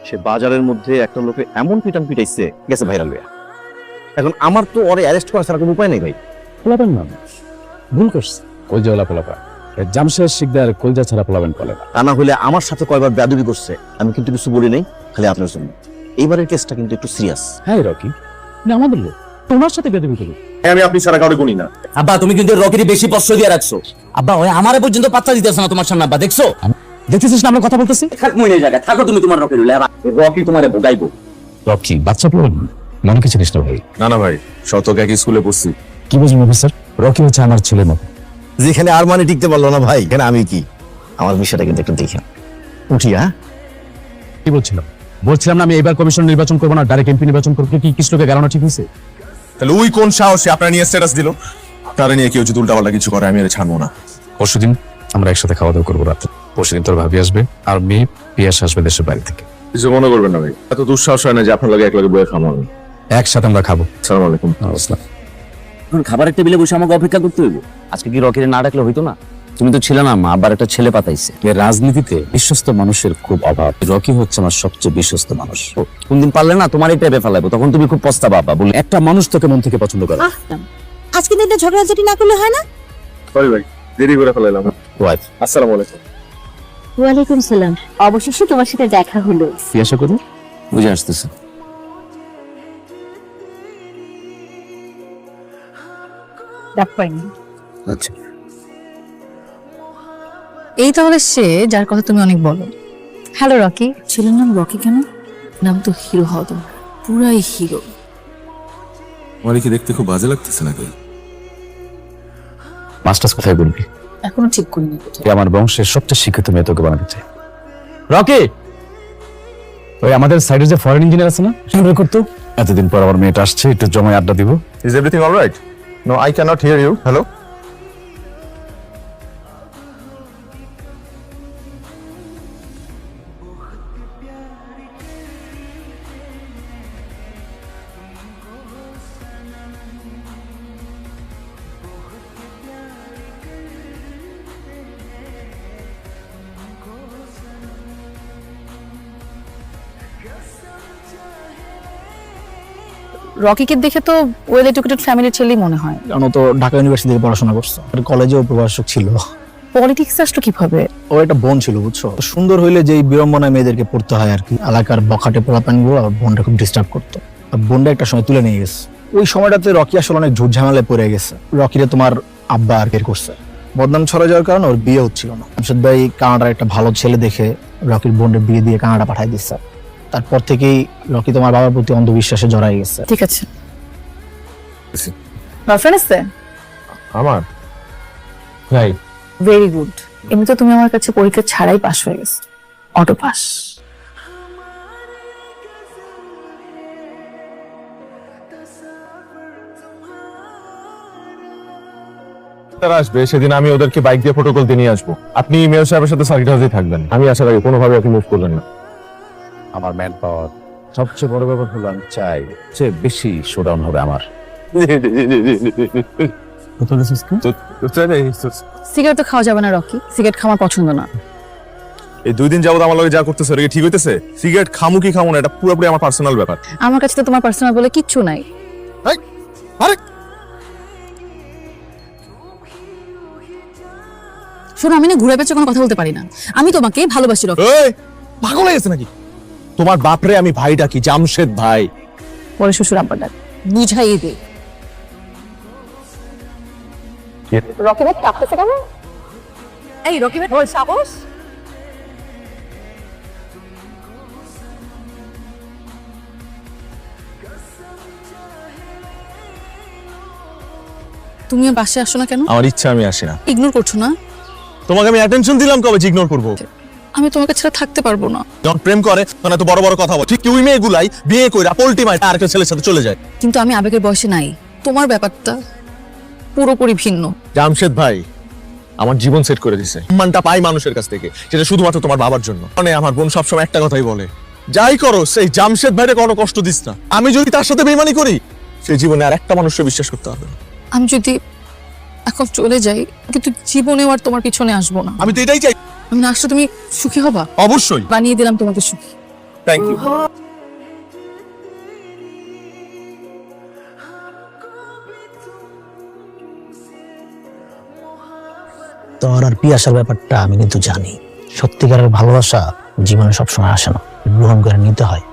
সে বাজারের মধ্যে একটা লোকে এমন পিটান পিটাইছে গেছে ভাইরাল হয়ে। এখন আমার তো ওরে অ্যারেস্ট করা ছাড়া কোনো উপায় নেই ভাই। পোলাবেন না, ভুল করছে। কলজাওয়ালা পোলাপা, জামশেদ শিকদার কলজা ছাড়া পোলাবেন বলে না। তা না হলে আমার সাথে কয়বার বেয়াদবি করছে, আমি কিন্তু কিছু বলি নাই, খালি আপনার জন্য। এইবারের কেসটা কিন্তু একটু সিরিয়াস। হ্যাঁ রকি, আমাদের লোক, তোমার সাথে বেদবি করুন। আমি আপনি ছাড়া কাউকে গুনি না। আব্বা তুমি কিন্তু রকির বেশি প্রশ্রয় দিয়ে রাখছো। আব্বা ওই আমারে পর্যন্ত পাত্তা দিতেছ না তোমার সামনে। আব্বা দেখছো, দেখতেছিস না আমরা কথা বলতেছি? থাক মনে জায়গায় থাকো তুমি, তোমার রকির রকি তোমারে ভোগাইবো। রকি বাচ্চা পোলাবেন মনে কিছু নিস না ভাই। না না ভাই, শতক একই স্কুলে পড়ছি। কি বুঝলেন অফিসার? রকি হচ্ছে আমার ছেলের মতো। যেখানে আর মানে টিকতে পারলো না ভাই, এখানে আমি কি? আমার বিষয়টা কিন্তু একটু দেখি উঠি। হ্যাঁ কি বলছিলাম না আমি এবার কমিশন নির্বাচন করবো না, ডাইরেক্ট এমপি নির্বাচন করবো। কি কৃষ্ণকে গালানো ঠিক হয়েছে? তাহলে ওই কোন সাহসে আপনার নিয়ে স্ট্যাটাস দিল? তারা নিয়ে কেউ যদি উল্টাপাল্টা কিছু করে আমি আর ছাড়বো না। পরশুদিন আমরা একসাথে খাওয়া দাওয়া করবো রাতে। পরশুদিন তোর ভাবি আসবে আর মেয়ে পিয়াস আসবে দেশের বাড়ি থেকে। কিছু মনে করবেন না ভাই, এত দুঃসাহস হয় না যে আপনার লাগে এক লগে বয়ে খাবো আমি। একসাথে আমরা খাবো। আসসালামু আলাইকুম। এখন খাবারের টেবিলে বসে আমাকে অপেক্ষা করতে হইব? আজকে কি রকিরে না ডাকলে হইতো না? তুমি তো ছিলে না, মা আবার একটা ছেলে পাতাইছে। রাজনীতিতে বিশ্বস্ত মানুষের খুব অভাব। রকি হচ্ছে আমার সবচেয়ে বিশ্বস্ত মানুষ। কোনদিন পারলে না তোমার এটা ফেলাইবো, তখন তুমি খুব পস্তাবা। আব্বা বলে একটা মানুষ তোকে মন থেকে পছন্দ করে। আজকে দিনটা ঝগড়াঝাটি না করলে হয় না? সরি ভাই, দেরি করে ফেলাইলাম। ওয়াইফ। আসসালামু আলাইকুম। ওয়ালাইকুম সালাম। অবশেষে তোমার সাথে দেখা হলো। পিয়াসা করি বুঝে আসতেছে। আচ্ছা, এই তাহলে সে যার কথা তুমি অনেক বলো। Hello Rocky. ছেলের নাম রকি কেন? নাম তো হিরো হওয়া তোমার, পুরাই হিরো। আমার কি দেখতে খুব বাজে লাগতেছে নাকি? মাস্টার্স কোথায় বলবি? এখনো ঠিক করিনি কোথায়। আমার বংশের সবচেয়ে শিক্ষিত মেয়ে তোকে বানাতে চাই। রকি, ওই আমাদের সাইডে যে ফরেন ইঞ্জিনিয়ার আছে না, বের করতো। এতদিন পর আমার মেয়েটা আসছে, একটু জমায় আড্ডা দিব। Is everything alright? No, I can't hear you. Hello? রকিকে দেখে তো ওয়েল এডুকেটেড ফ্যামিলির ছেলেই মনে হয়। কারণ ও তো ঢাকা ইউনিভার্সিটিতে পড়াশোনা করছে, কলেজেও প্রভাষক ছিল। পলিটিক্স আসলো কিভাবে? ও একটা বোন ছিল বুঝছো, সুন্দর হইলে যেই বিড়ম্বনায় মেয়েদেরকে পড়তে হয় আর কি, এলাকার বখাটে পোলাপানগুলো বোনটা খুব ডিস্টার্ব করতো। বোনটা একটা সময় তুলে নিয়ে গেছে। ওই সময়টাতে রকি আসলে অনেক ঝুট ঝামেলায় পড়ে গেছে। রকিরে তোমার আব্বা আর বের করছে। বদনাম ছড়া যাওয়ার কারণে ওর বিয়ে হচ্ছিল না। জামশেদ ভাই কানাডার একটা ভালো ছেলে দেখে রকির বোনের বিয়ে দিয়ে কানাডা পাঠাই দিচ্ছে। তারপর থেকেই রকি তোমার বাবার প্রতি অন্ধবিশ্বাসে জড়াই গেছে। ঠিক আছে, গার্লফ্রেন্ড আছে আমার? রাইট। Very good. এমনিতে তুমি আমার কাছে পরীক্ষা ছাড়াই পাস হয়ে গেছে, অটো পাস। তারা আসবে সেদিন আমি ওদেরকে বাইক দিয়ে প্রোটোকল দিয়ে নিয়ে আসবো। আপনি মেয়র সাহেবের সাথে সার্কিট হাউসেই থাকবেন। আমি আসার আগে কোনোভাবে ওকে মুভ করবেন না। আমার ম্যান পাওয়ার সবচেয়ে বড় ব্যাপার হলো আমি চাই যে বেশি শোডাউন হবে আমার। সিগারেট তো খাওয়া যাবে না রকি, সিগারেট খাওয়া পছন্দ না। এই 2 দিন যাবত আমার লগে যা করতেছে ওটা কি ঠিক হইতেছে? সিগারেট খামু কি খামু না এটা পুরোপুরি আমার পার্সোনাল ব্যাপার। আমার কাছে তো তোমার পার্সোনাল বলে কিচ্ছু নাই। আরে শোনো, আমি না ঘুরে পেঁচে কোনো কথা বলতে পারি না। আমি তোমাকে ভালোবাসি রকি। এই পাগল হয়ে গেছে নাকি? তোমার বাপরে আমি ভাই ডাকি, জামশেদ ভাই। পরে শ্বশুর আব্বা ডাক, বুঝাইয়ে দে। রকি ভাই কাঁপতেছে কেন? এই রকি ভাই ওর সাহস। তুমি বাসে আসো না কেন? আমার ইচ্ছা, আমি আসি না। ইগনোর করছো না? তোমাকে আমি অ্যাটেনশন দিলাম কবে যে ইগনোর করবো? আমি তোমাকে ছাড়া থাকতে পারবো না। যখন প্রেম করে তখন এত বড় বড় কথা বলে। ঠিক কি ওই মেয়েগুলাই বিয়ে কইরা পোল্টি মাইরা আর একটা ছেলের সাথে চলে যায়? কিন্তু আমি আবেগের বয়সে নাই। তোমার ব্যাপারটা পুরোপুরি ভিন্ন। জামশেদ ভাই আমার জীবন সেট করে দিছে। সম্মানটা পাই মানুষের কাছ থেকে, সেটা শুধুমাত্র তোমার বাবার জন্য। মানে আমার বোন সবসময় একটা কথাই বলে, যাই করো সেই জামশেদ ভাইরে কোনো কষ্ট দিস না। আমি যদি তার সাথে বেইমানি করি, সেই জীবনে আর একটা মানুষকে বিশ্বাস করতে হবে না। আমি যদি এখন চলে যাই, কিন্তু জীবনেও আর তোমার পিছনে আসবো না। আমি তো এটাই চাই। আমি না আসলে তুমি সুখী হবা? অবশ্যই। বানিয়ে দিলাম তোমাকে সুখী। Thank you. তোর আর পিয়াসার ব্যাপারটা আমি কিন্তু জানি। সত্যিকারের ভালোবাসা জীবনে সবসময় আসে না, গ্রহণ করে নিতে হয়।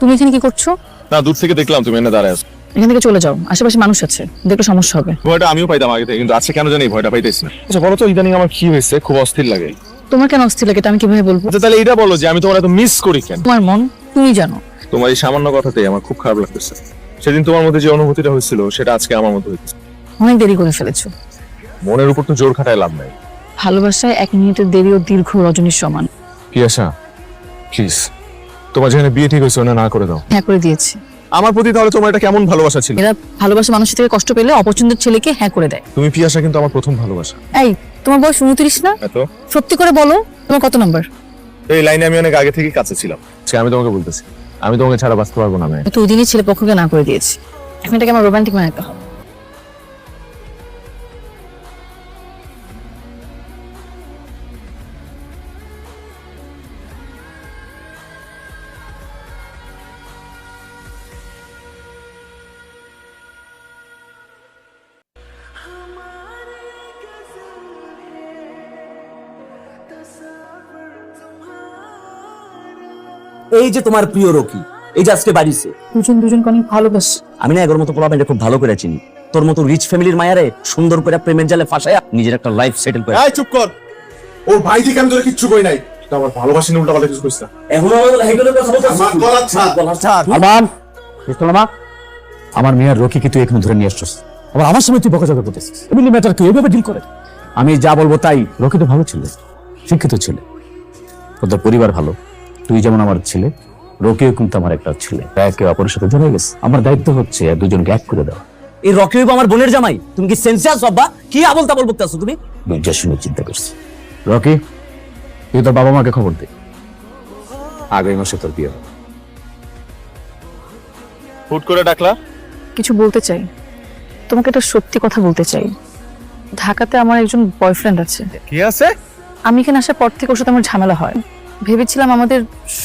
তুমি এখানে কি করছো? না, দূর থেকে দেখলাম তুমি এনে দাঁড়ায় আছো। এখান থেকে চলে যাও, আশেপাশে মানুষ আছে, দেখলে সমস্যা হবে। ভয়টা আমিও পাইতাম আগে থেকে, কিন্তু আজকে কেন জানি ভয়টা পাইতেছি না। আচ্ছা বলো তো, ইদানিং আমার কি হয়েছে? খুব অস্থির লাগে। তোমার কেন অস্থির লাগে এটা আমি কিভাবে বলবো? আচ্ছা তাহলে এটা বলো যে আমি তোমার এত মিস করি কেন? তোমার মন তুমি জানো। তোমার এই সামান্য কথাতেই আমার খুব খারাপ লাগতেছে। সেদিন তোমার মধ্যে যে অনুভূতিটা হয়েছিল সেটা আজকে আমার মধ্যে হয়েছে। অনেক দেরি করে ফেলেছো। মনের উপর তো জোর খাটায় লাভ নাই। ভালোবাসায় 1 মিনিটের দেরি ও দীর্ঘ রজনীর সমান। পিয়াসা প্লিজ, তোমার যেখানে বিয়ে ঠিক হয়েছে না করে দাও। হ্যাঁ করে দিয়েছি। আমার প্রতি তাহলে তোমার এটা কেমন ভালোবাসা ছিল? এরা ভালোবাসা মানুষের থেকে কষ্ট পেলে অপছন্দের ছেলেকে হ্যাঁ করে দেয়। তুমি পিয়াসা কিন্তু আমার প্রথম ভালোবাসা। এই তোমার বয়স 29 না? এত সত্যি করে বলো তোমার কত নাম্বার? এই লাইনে আমি অনেক আগে থেকে কাছে ছিলাম। আমি তোমাকে বলতেছি, আমি তোমাকে ছাড়া বাঁচতে পারবো না। আমি তো ওই দিনই ছেলে পক্ষকে না করে দিয়েছি। এখন এটাকে আমার রোমান্টিক বানাতে হবে। এই যে তোমার প্রিয় রকি, এই যে আজকে বাড়িছে। দুজনকে অনেক ভালোবাসি। আমি না এগোর মতো পোলাপাইনটা খুব ভালো করে চিনি। তোর মতো রিচ ফ্যামিলির মায়ারে সুন্দর করে প্রেমের জালে ফাঁসায়া নিজের একটা লাইফ সেটেল করে। এই চুপ কর। ওর ভাই থেকে আমি তোর কিচ্ছু কই নাই। আমার ভালোবাসি না, উল্টা পাল্টা কিছু কইছ না। এখন আমাদের হাইগুলোর কথা বলছিস। আমার গলা ছাড়। আরমান, ইসলামা, আমার মেয়ের রকিকে তুই এখানে ধরে নিয়ে আসছিস। আমার সময় তুই বকাঝকা করতেছিস। এমনি ম্যাটার কি এভাবে ডিল করে? আমি যা বলবো তাই। রকি তো ভালো ছিল, শিক্ষিত ছেলে, ওদের পরিবার ভালো। তুই যেমন আমার ছেলে, রকিও কিন্তু আমার একটা ছেলে। একে অপরের সাথে জড়ে গেছে। আমার দায়িত্ব হচ্ছে দুজনকে এক করে দেওয়া। এই রকি হইব আমার বোনের জামাই? তুমি কি সেন্সিয়াস বাবা? কি আবল তাবল বলতেছো তুমি? বুঝা শুনে চিন্তা করছি। রকি, তুই তোর বাবা মাকে খবর দে, আগামী মাসে তোর বিয়ে হবে। হুট করে ডাকলা? কিছু বলতে চাই, তোমাকে একটা সত্যি কথা বলতে চাই। ঢাকাতে আমার একজন বয়ফ্রেন্ড আছে। কি আছে? আমি এখানে আসার পর থেকে ওর সাথে আমার ঝামেলা হয়। ভেবেছিলাম আমাদের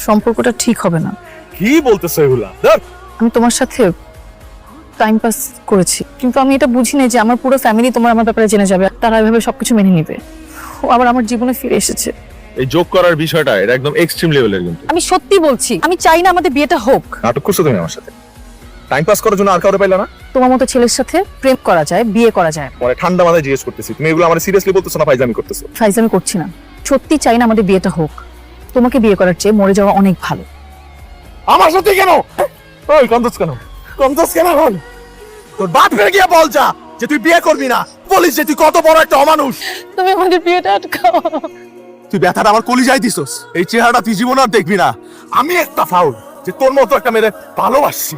সম্পর্কটা ঠিক হবে না। কি বলতেছ এগুলা? ধর। আমি তোমার সাথে টাইম পাস করেছি, কিন্তু আমি এটা বুঝি না যে আমার পুরো ফ্যামিলি তোমার আমার ব্যাপারে জেনে যাবে, তারা এভাবে সবকিছু মেনে নিবে। ও আবার আমার জীবনে ফিরে এসেছে। এই জোক করার বিষয়টা এটা একদম এক্সট্রিম লেভেলের। কিন্তু আমি সত্যি বলছি, আমি চাই না আমাদের বিয়েটা হোক। নাটক করছো তুমি আমার সাথে। টাইম পাস করার জন্য আর কাউরে পাইলা না? তোমার মতো ছেলের সাথে প্রেম করা যায়, বিয়ে করা যায় না। মানে ঠান্ডা মাথায় জিজ্ঞেস করতেছি, তুমি এগুলো আমার সিরিয়াসলি বলতেছো না ফাইজলামি করতেছো? ফাইজলামি করছি না, সত্যি চাই না আমাদের বিয়েটা হোক। তোমাকে বিয়ে করার চেয়ে মরে যাওয়া অনেক ভালো। আমার সাথে কেন? ওই কন্দস কেন? কন্দস কেন এখন? তোর বাপ ফিরে গিয়ে বল যা যে তুই বিয়ে করবি না। বলিস যে তুই কত বড় একটা অমানুষ। তুমি আমাদের বিয়েটা আটকাও। তুই ব্যথাটা আমার কলিজায় দিছস। এই চেহারাটা তুই জীবন আর দেখবি না। আমি একটা ফাউল যে তোর মতো একটা মেয়ে ভালোবাসছি।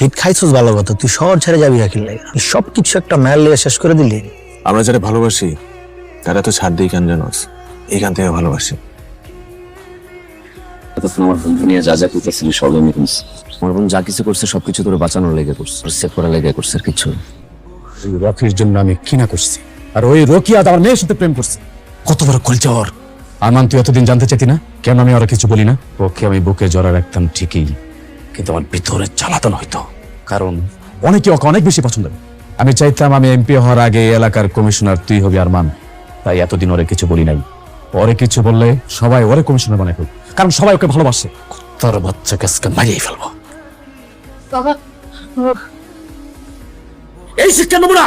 হিট খাইছস ভালো কথা, তুই শহর ছেড়ে যাবি রাখির লাগে। সবকিছু একটা ম্যাল লিয়ে শেষ করে দিলি। আমরা যারা ভালোবাসি তারা তো ছাড় দিই কেন জানোস? এইখান থেকে ভালোবাসি। আমার বোন দুনিয়া যা যা করতেছিলি সব আমি করছি। আমার বোন যা কিছু করছে সবকিছু তোর বাঁচানোর লেগে করছে, সেভ করার লেগে করছে, আর কিছু না। ওই রকির জন্য আমি কিনা করছি, আর ওই রকি আজ আমার মেয়ের সাথে প্রেম করছে। কত বড় কলচা ওর! আরমান, তুই এতদিন জানতে চাইতি না কেন আমি ওরা কিছু বলি না? ওকে আমি বুকে জড়া রাখতাম ঠিকই, কিন্তু আমার ভিতরে জ্বালাতন হইতো, কারণ অনেকে ওকে অনেক বেশি পছন্দ করে। আমি চাইতাম আমি এমপি হওয়ার আগে এই এলাকার কমিশনার তুই হবি আরমান, তাই এতদিন ওরে কিছু বলি নাই। ওরে কিছু বললে সবাই ওরে কমিশনার বানাই ফেলবে, কারণ সবাই ওকে ভালোবাসে। তোর বাচ্চাকে আজকে মারিয়ে ফেলবো। বাবা, এই শিক্ষা নমুনা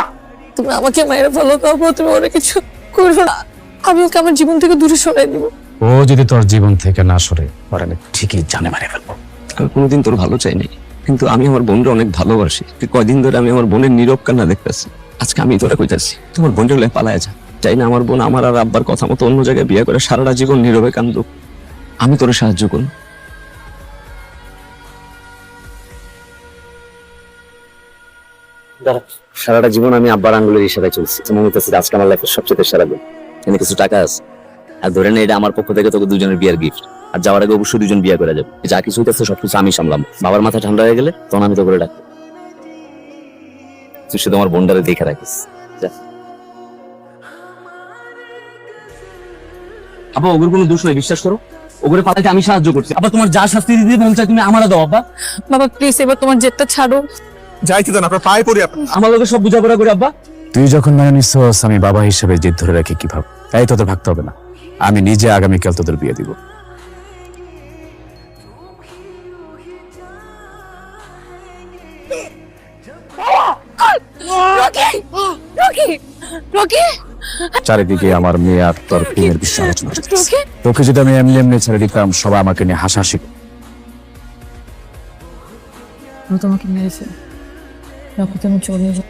তুমি আমাকে মেরে ফেলো, তারপর তুমি ওরা কিছু করো না। আমি ওকে আমার জীবন থেকে দূরে সরাই দিব। ও যদি তোর জীবন থেকে না সরে পরে আমি ঠিকই জানে মারে ফেলবো। আমি কোনোদিন তোর ভালো চাই নাই, কিন্তু আমি আমার বোনকে অনেক ভালোবাসি। তুই কয়দিন ধরে আমি আমার বোনের নীরব কান্না দেখতেছি। আজকে আমি তোরা কইতাছি তোমার বোনের লয়ে পালায় যা। চাই না আমার বোন আমার আর আব্বার কথা মতো অন্য জায়গায় বিয়ে করে সারাটা জীবন নীরবে কান্দুক। আমি তোরে সাহায্য করব। সারাটা জীবন আমি আব্বার আঙ্গুলের ইশারায় চলছি। মনে হচ্ছে আজকে আমার লাইফের সবচেয়ে সেরা দিন। এখানে কিছু টাকা আছে, আর ধরে নে এটা আমার পক্ষ থেকে তোকে দুজনের বিয়ের গিফট। আর যাওয়ার আগে অবশ্যই দুজন বিয়ে করে যাবে। যা কিছু হইতেছে সবকিছু আমি সামলাম। বাবার মাথা ঠান্ডা হয়ে গেলে তখন আমি তো করে ডাকবো। তুই শুধু আমার বোনটারে দেখে রাখিস। যা। আব্বা ওগুলো কোনো দোষ নয়, বিশ্বাস করো। ওগুলো পালাইতে আমি সাহায্য করছি। আবার তোমার যা শাস্তি দিতে মন চায় তুমি আমারও দাও। আব্বা বাবা প্লিজ এবার তোমার জেদটা ছাড়ো। যাইতে দেন, আপনার পায়ে পড়ি আপনার। আমার লোকের সব বুঝাপড়া করে। আব্বা তুই যখন মেনে নিচ্ছস আমি বাবা হিসেবে জেদ ধরে রাখি কিভাবে? তাই তোদের ভাবতে হবে না, আমি নিজে আগামীকাল তোদের বিয়ে দিব। রকি রকি রকি চারিদিকে আমার মেয়ে আর তোর প্রেমের বিশ্ব আলোচনা চলতেছে। রকি তোকে যদি আমি এমনি এমনি ছেড়ে দিতাম সবাই আমাকে নিয়ে হাসাহাসি করত। ও তোমাকে মেরেছে। রকি তুমি চলে যাও।